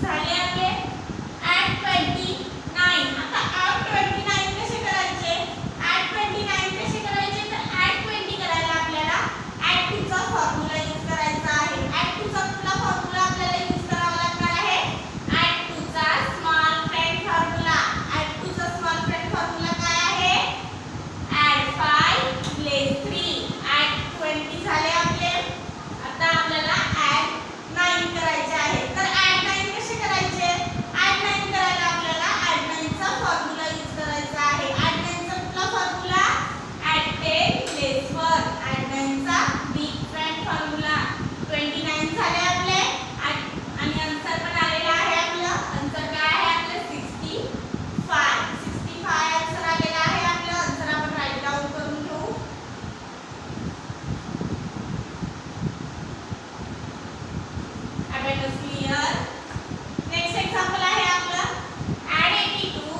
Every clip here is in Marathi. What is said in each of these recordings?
झाले आपले ऍड 29. आता ऍड 29 कसे करायचे? ऍड 29 कसे करायचे? तर ऍड 20 करायला आपल्याला ऍड 2 चा फॉर्म्युला यूज करायचा आहे. ऍड 2 चा कुठला फॉर्म्युला आपल्याला यूज करावा लागणार आहे? ऍड 2 चा स्मॉल फ्रेंड फॉर्म्युला. ऍड 2 चा स्मॉल फ्रेंड फॉर्म्युला काय आहे? ऍड 5 लेस 3. ऍड 20 झाले आपले. आता आपल्याला ऍड 9 करायचे आहे. तर ऍड 9 कसे करायचे? ऍड 9 करायला आपल्याला ऍड 9 चा फॉर्म्युला यूज करायचा आहे. ऍड 9 चा कुठला फॉर्म्युला? ऍड 10 लेस 1. ऍड 9 चा बिग फ्रेंड फॉर्म्युला. 29 झाले आपले आणि आन्सर पण आलेला आहे आपलं. आन्सर काय आहे आपलं? 65. 65 आन्सर आलेला आहे आपलं. आन्सर आपण राईट डाऊन करून घेऊ. abacus clear. नेक्स्ट एक्झाम्पल आहे आपलं ऍड 82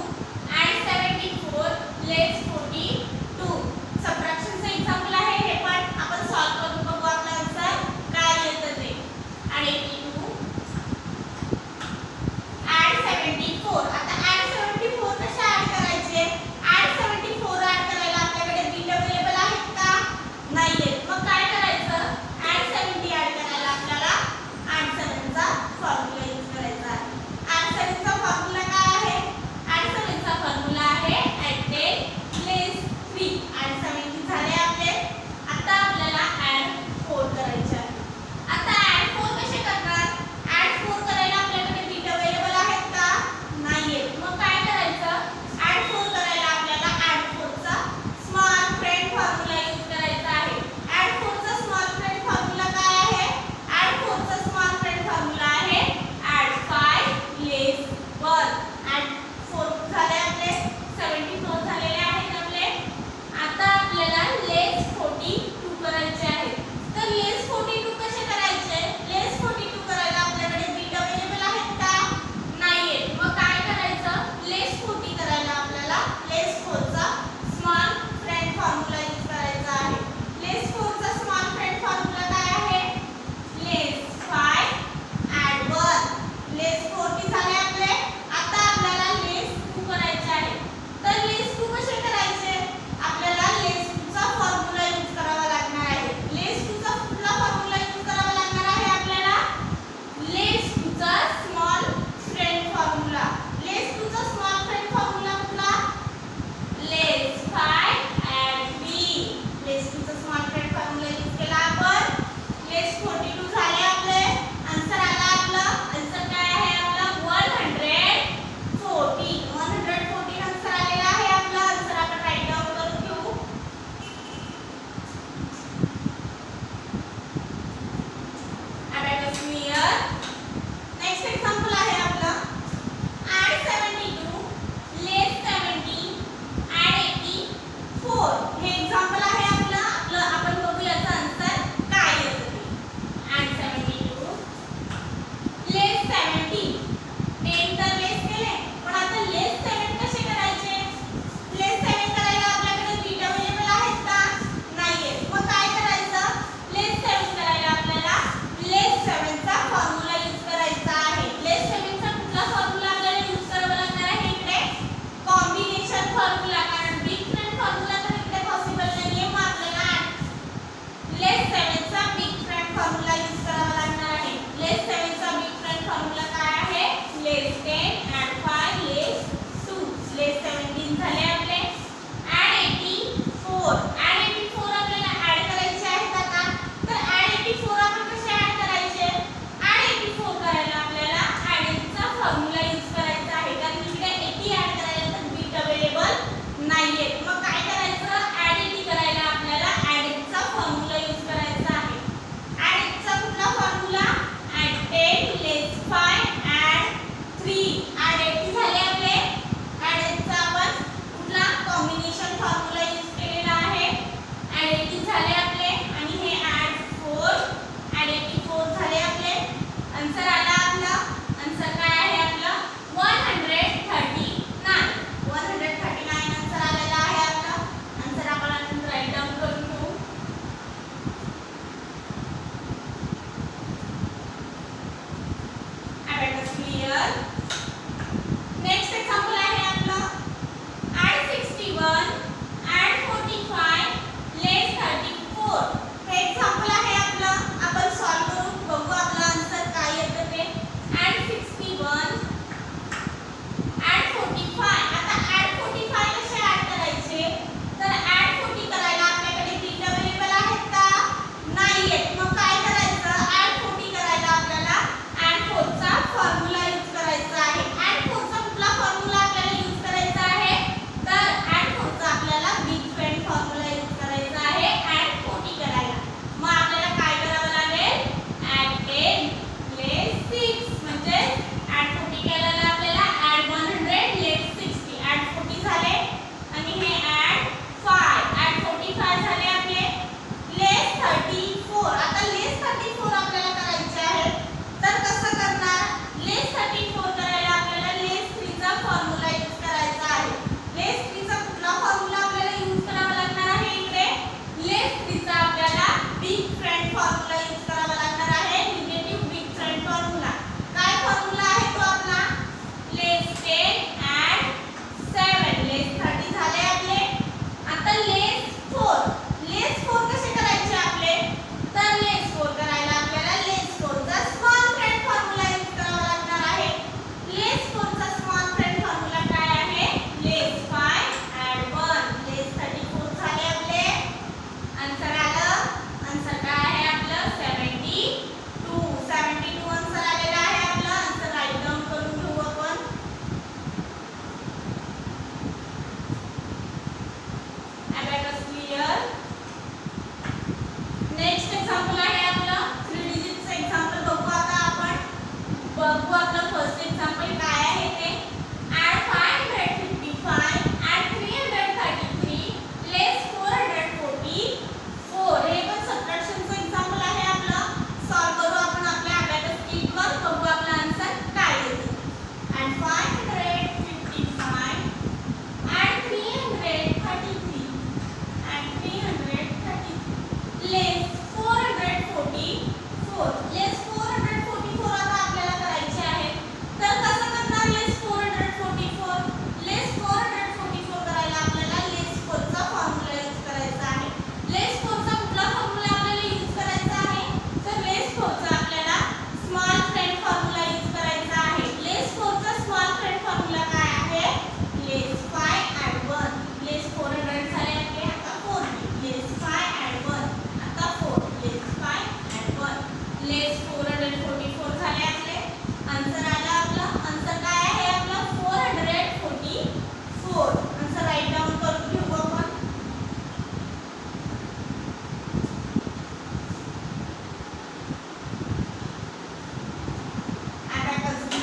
ऍड 74 लेस 42. सबट्रॅक्शनचं एक्झाम्पल आहे. हे पण आपण सॉल्व करून बघू आपलं आन्सर काय येतं ते. Add 82 add 74. आता ऍड 74 कसे ऍड करायचे? ऍड 74 ऍड करायला आपल्याकडे बिट अवेलेबल आहेत का? नाहीयेत. मग काय करायचं? ऍड 70 ऍड करायला आपल्याला ऍड 7 चा फॉर्म्युला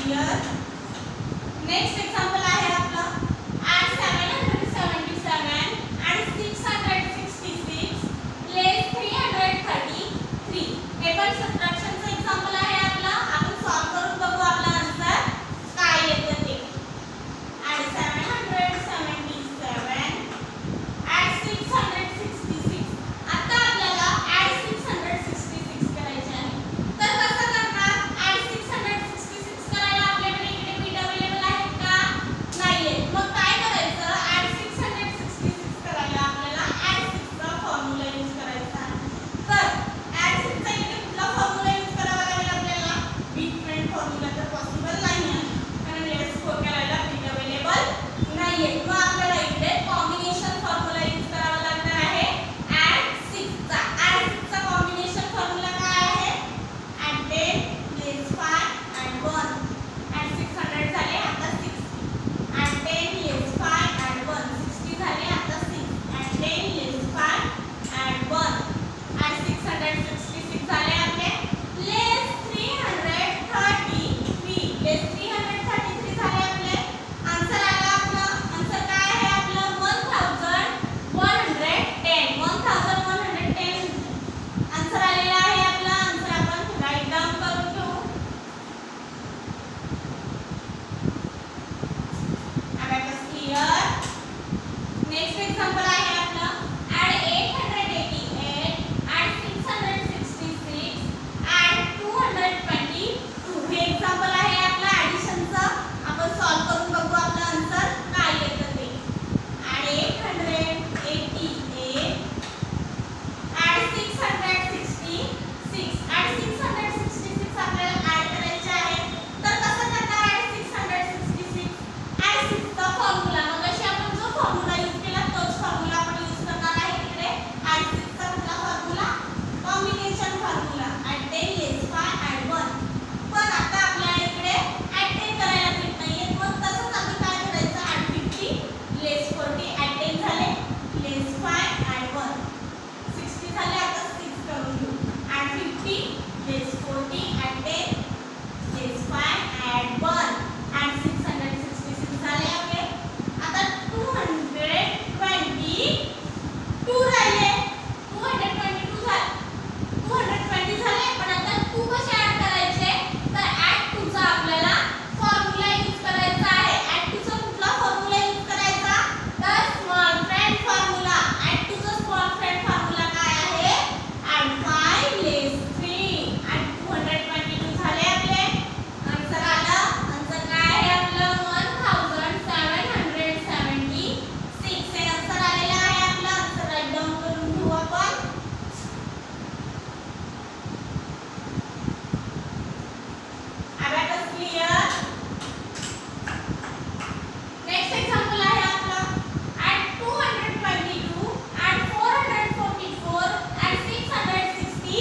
क्लिअर. नेक्स्ट एक्झाम्पल आहे आपलं ॲट 777 and 666 लेस 333. हे पण सबट्रॅक्शनचं एक्झाम्पल आहे आपलं. आपण सॉल्व करून बघू आपला आन्सर काय येतं ते. At 777 at 666. आता आपल्याला ॲट 666 करायचे आहे. तर कसं करणार? ॲट 666 करायला आपल्याकडे इकडे बीट अवेलेबल आहेत का? नाहीये. मग काय करायचं? ॲट 666 करायला आपल्याला ॲट 6 चा फॉर्म्युला यूज करायचा आहे. तर ॲट 6 चा इकडे कुठला फॉर्म्युला यूज करावा लागेल आपल्याला? बीट फ्रेंड फॉर्म्युला तर पॉसिबल नाही आहे, कारण लेस 4 करायला बीट अवेलेबल नाहीये. मग आपल्याला इकडे कॉम्बिनेशन फॉर्म्युला यूज करावा लागणार आहे ॲट 6 चा. ॲट 6 चा कॉम्बिनेशन फॉर्म्युला काय आहे? At 10 less 5 at 1. ॲट 600 झाले आता 60. At 10 less 5 at 1. 60 झाले आता 6. At 10 less 5 at 1. ॲट 666 झाले आपले. लेस 333. लेस 333 झाले आपले. आन्सर आला आपलं. आन्सर काय आहे आपलं? 1110. 1110 आन्सर आलेला आहे आपला. आन्सर आपण राईट डाऊन करून घेऊ. Abacus clear. नेक्स्ट एक्झाम्पल आहे आपलं ॲट 888 ॲट 666 ॲट 222. हे एक्झाम्पल आहे आपलं ॲडिशनचं. आपण सॉल्व करून बघू आपलं आन्सर काय येतं ते. At 888 at 666. ॲट 666 आपल्याला ॲड करायचे आहे. तर कसं करणार ॲट 666? ॲट 6 चा फॉर्म्युला, मगाशी आपण जो फॉर्म्युला यूज केला तोच फॉर्म्युला आपण यूज करणार आहे तिकडे. ॲट 6 चा कुठला formula? Combination formula. At 10 less 5 at 1. पण आता आपल्याला इकडे ॲट 10 करायला भेट नाहीये. मग तसंच आपण काय करायचं? ॲट 50 लेस 40 ॲट 10 झाले लेस 5 ॲट 1. 60 झाले आता 6 करून घेऊ. At 50 less 40 at 10 less 5 at 1. At 666 झाले आपले. आता 222 राहिले. 222 झाले. 220 झाले. पण आता 2 कसे ॲड करायचे? तर ॲट 2 चा आपल्याला फॉर्म्युला यूज करायचा आहे. ॲट 2 चा कुठला फॉर्म्युला यूज करायचा? तर स्मॉल फ्रेंड फॉर्म्युला. ॲट 2 चा स्मॉल फ्रेंड फॉर्म्युला काय आहे? ॲट 5 लेस 3 ॲट 222 झाले आपले. आन्सर आलं. आन्सर काय आहे आपलं? 1776. हे आन्सर आलेलं आहे आपलं. आन्सर राईट डाऊन करून घेऊ आपण. Abacus clear. नेक्स्ट एक्झाम्पल आहे आपलं ॲट 222 ॲट 444 ॲट 666.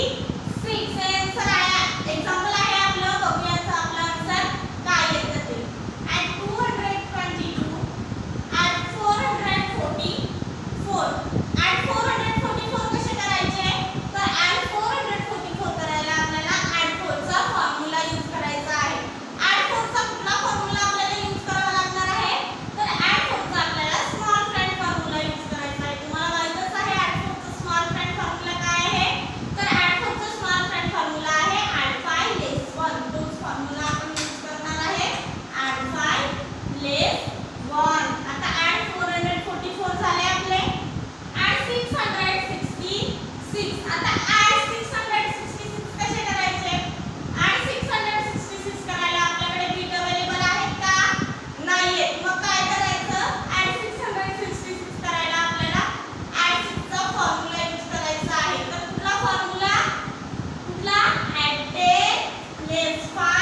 हे आन्सर आहे. एक्झाम्पल आहे आपलं. बघूयाचं आपलं आन्सर काय येतं ते. At 222 at 444. ॲट 444 कसे करायचे? तर ॲट 444 करायला आपल्याला ॲट 4 चा फॉर्म्युला यूज करायचा आहे. ॲट 4 चा कुठला फॉर्म्युला आपल्याला यूज करावा लागणार आहे? तर ॲट 4 चा आपल्याला स्मॉल फ्रेंड फॉर्म्युला यूज करायचा आहे. तुम्हाला माहितच आहे ॲट 4 चा स्मॉल फ्रेंड फॉर्म्युला काय आहे? तर ॲट 4 चा स्मॉल फ्रेंड फॉर्म्युला आहे ॲट 5 लेस 1. तोच फॉर्म्युला आपण यूज करणार आहे ॲट 5 लेस 1. आता ॲट 444 झाले आपले. ॲट 666. आता ॲट 666 कसे करायचे? ॲट 666 करायला आपल्याकडे बीट अवेलेबल आहेत का? नाहीये. मग काय करायचं? ॲट 666 करायला आपल्याला ॲट 6 चा फॉर्म्युला यूज करायचा आहे. तर कुठला फॉर्म्युला? कुठला? ॲट 10 लेस 5